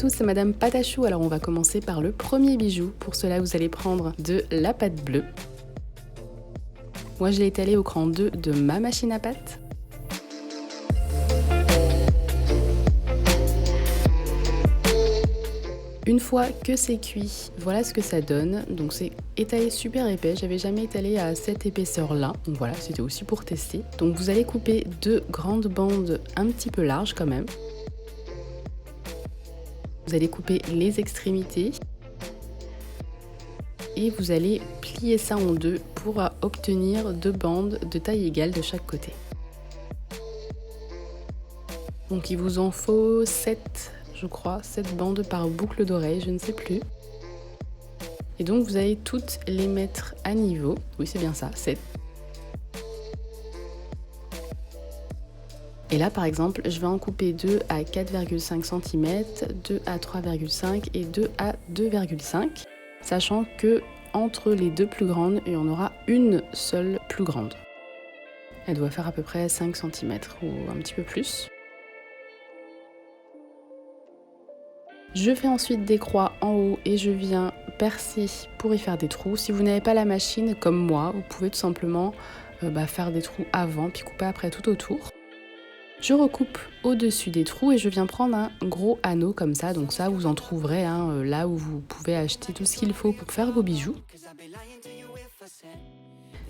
tous, c'est Madame Patachou. Alors on va commencer par le premier bijou. Pour cela, vous allez prendre de la pâte bleue. Moi, je l'ai étalée au cran 2 de ma machine à pâte. Une fois que c'est cuit, voilà ce que ça donne. Donc c'est étalé super épais, j'avais jamais étalé à cette épaisseur là. Donc voilà, c'était aussi pour tester. Donc vous allez couper 2 grandes bandes un petit peu larges quand même. Vous allez couper les extrémités. Et vous allez plier ça en deux pour obtenir 2 bandes de taille égale de chaque côté. Donc il vous en faut 7, je crois, 7 bandes par boucle d'oreille, je ne sais plus. Et donc vous allez toutes les mettre à niveau. Oui, c'est bien ça, 7. Et là, par exemple, je vais en couper 2 à 4,5 cm, 2 à 3,5 et 2 à 2,5, sachant que entre les deux plus grandes, il y en aura une seule plus grande. Elle doit faire à peu près 5 cm ou un petit peu plus. Je fais ensuite des croix en haut et je viens percer pour y faire des trous. Si vous n'avez pas la machine comme moi, vous pouvez tout simplement faire des trous avant puis couper après tout autour. Je recoupe au-dessus des trous et je viens prendre un gros anneau comme ça. Donc ça, vous en trouverez là où vous pouvez acheter tout ce qu'il faut pour faire vos bijoux.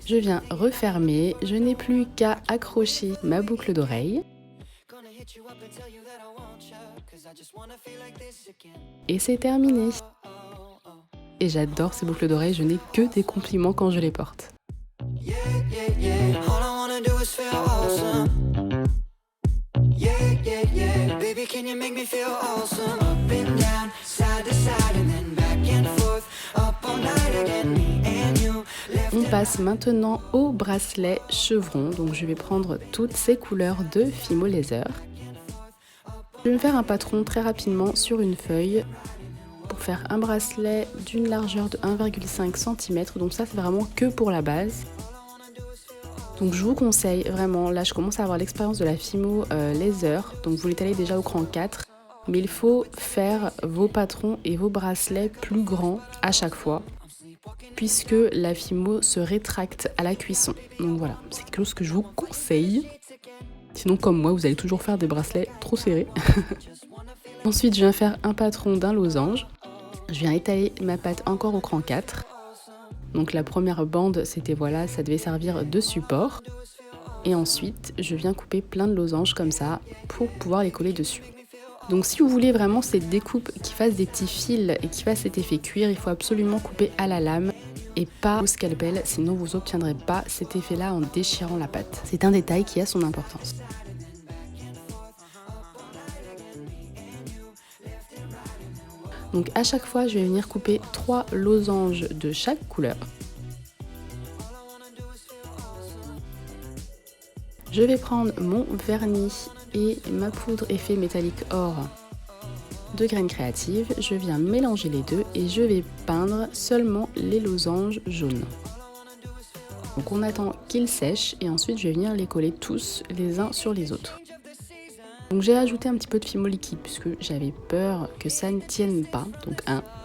Je viens refermer. Je n'ai plus qu'à accrocher ma boucle d'oreille. Et c'est terminé. Et j'adore ces boucles d'oreilles, je n'ai que des compliments quand je les porte. On passe maintenant au bracelet chevron. Donc je vais prendre toutes ces couleurs de Fimo Laser. Je vais me faire un patron très rapidement sur une feuille pour faire un bracelet d'une largeur de 1,5 cm. Donc ça, c'est vraiment que pour la base. Donc je vous conseille vraiment, là je commence à avoir l'expérience de la Fimo Laser. Donc vous l'étalez déjà au cran 4. Mais il faut faire vos patrons et vos bracelets plus grands à chaque fois, puisque la Fimo se rétracte à la cuisson. Donc voilà, c'est quelque chose que je vous conseille. Sinon, comme moi, vous allez toujours faire des bracelets trop serrés. Ensuite, je viens faire un patron d'un losange. Je viens étaler ma pâte encore au cran 4. Donc la première bande, c'était voilà, ça devait servir de support. Et ensuite, je viens couper plein de losanges comme ça pour pouvoir les coller dessus. Donc si vous voulez vraiment cette découpe qui fasse des petits fils et qui fasse cet effet cuir, il faut absolument couper à la lame et pas au scalpel, sinon vous n'obtiendrez pas cet effet-là en déchirant la pâte. C'est un détail qui a son importance. Donc à chaque fois, je vais venir couper 3 losanges de chaque couleur. Je vais prendre mon vernis et ma poudre effet métallique or de Graines Créatives. Je viens mélanger les deux et je vais peindre seulement les losanges jaunes. Donc on attend qu'ils sèchent et ensuite je vais venir les coller tous les uns sur les autres. Donc j'ai ajouté un petit peu de Fimo liquide puisque j'avais peur que ça ne tienne pas. Donc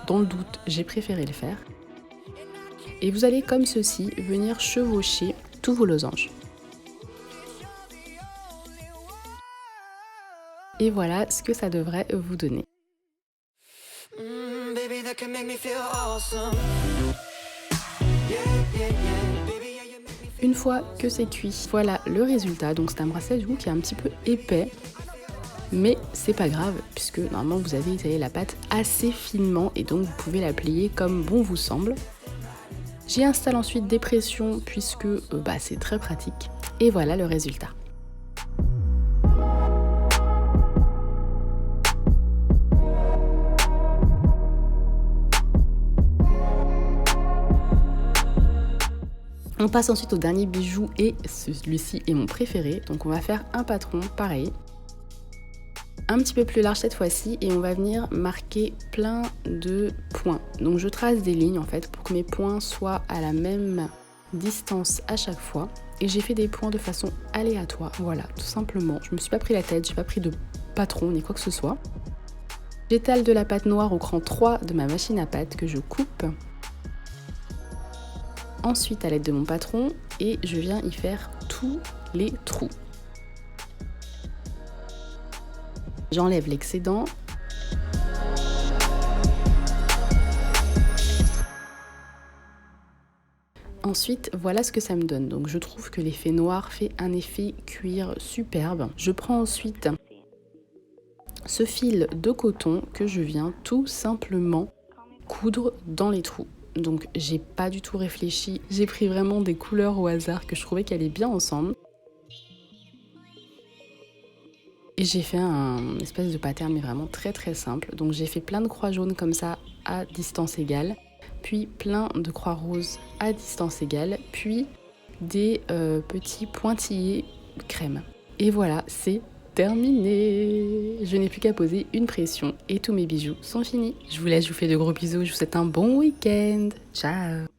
dans le doute, j'ai préféré le faire. Et vous allez comme ceci venir chevaucher tous vos losanges. Et voilà ce que ça devrait vous donner. Une fois que c'est cuit, voilà le résultat. Donc c'est un bracelet du coup qui est un petit peu épais, mais c'est pas grave puisque normalement vous avez étalé la pâte assez finement et donc vous pouvez la plier comme bon vous semble. J'y installe ensuite des pressions puisque c'est très pratique. Et voilà le résultat. On passe ensuite au dernier bijou et celui-ci est mon préféré. Donc on va faire un patron pareil, un petit peu plus large cette fois-ci et on va venir marquer plein de points. Donc je trace des lignes en fait pour que mes points soient à la même distance à chaque fois. Et j'ai fait des points de façon aléatoire, voilà, tout simplement. Je me suis pas pris la tête, j'ai pas pris de patron ni quoi que ce soit. J'étale de la pâte noire au cran 3 de ma machine à pâte que je coupe. Ensuite à l'aide de mon patron et je viens y faire tous les trous. J'enlève l'excédent. Ensuite, voilà ce que ça me donne. Donc je trouve que l'effet noir fait un effet cuir superbe. Je prends ensuite ce fil de coton que je viens tout simplement coudre dans les trous. Donc j'ai pas du tout réfléchi, j'ai pris vraiment des couleurs au hasard que je trouvais qu'elles allaient bien ensemble. Et j'ai fait un espèce de pattern mais vraiment très très simple. Donc j'ai fait plein de croix jaunes comme ça à distance égale, puis plein de croix roses à distance égale, puis des petits pointillés crème. Et voilà, c'est terminé. Je n'ai plus qu'à poser une pression et tous mes bijoux sont finis. Je vous laisse, je vous fais de gros bisous, je vous souhaite un bon week-end. Ciao.